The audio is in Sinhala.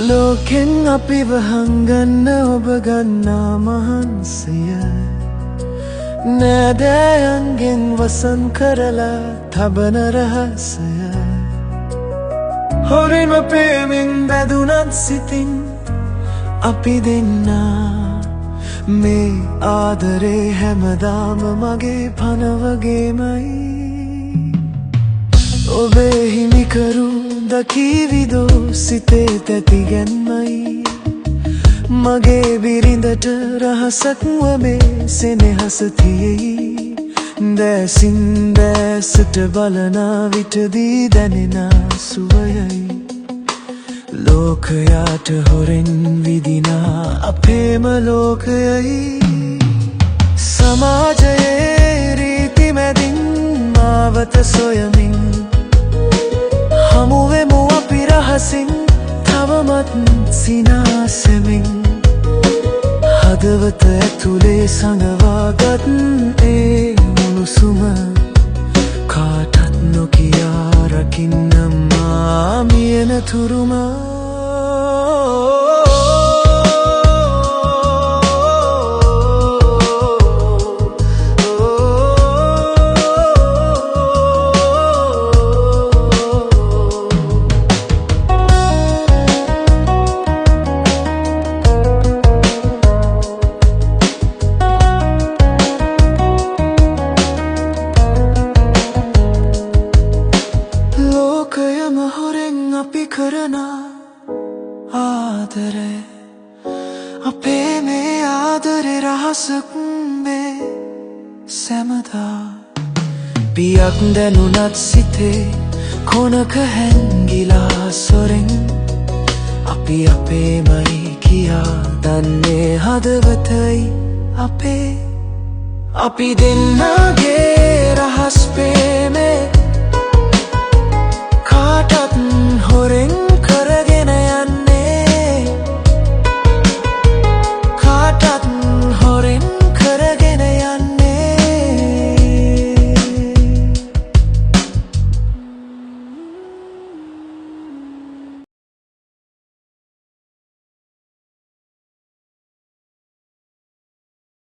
ලෝකෙන් අපිව හංගන්න ඔබ ගන්නා මහන්සිය නෑදෑයන්ගෙන් වසන් කරලා තබන රහසය හොරින්ම පේමින් බැදුනත් සිතින් අපි දෙන්නා මේ ආදරේ හැමදාම මගේ පනවගේමයි ඔබේ හිමිකරු දකීවිදෝ සිතේ තැතිගැන්මයි මගේ බිරිඳට රහසක්ව මේ සෙනෙහස තියෙයි දැසින් දැසට බලනා විටදී දැනෙන සුවයයි ලෝකයාට හොරෙන් විදිනා අපේම ලෝකයයි සමාජයේ රීති මැදින් මාවත සොයමින් හමුවෙමු අපි රහසින් තවමත් සිනාසෙමින් හදවත ඇතුලේ සඟවාගත් ඒ මුණුසුම කාටත් නොකියා රකින්න මා මියන තුරුම ලෝකයම හොරෙන් අපි කරන ආදරේ අපේ මේ ආදරේ රහසක් මේ සැමදා පියක් දැනුනත් සිතේ කොනක හැංගිලා සොරෙන් අපි අපේමයි කියා දන්නේ හදවතයි අපේ අපි දෙන්නගේ රහස් පේමේ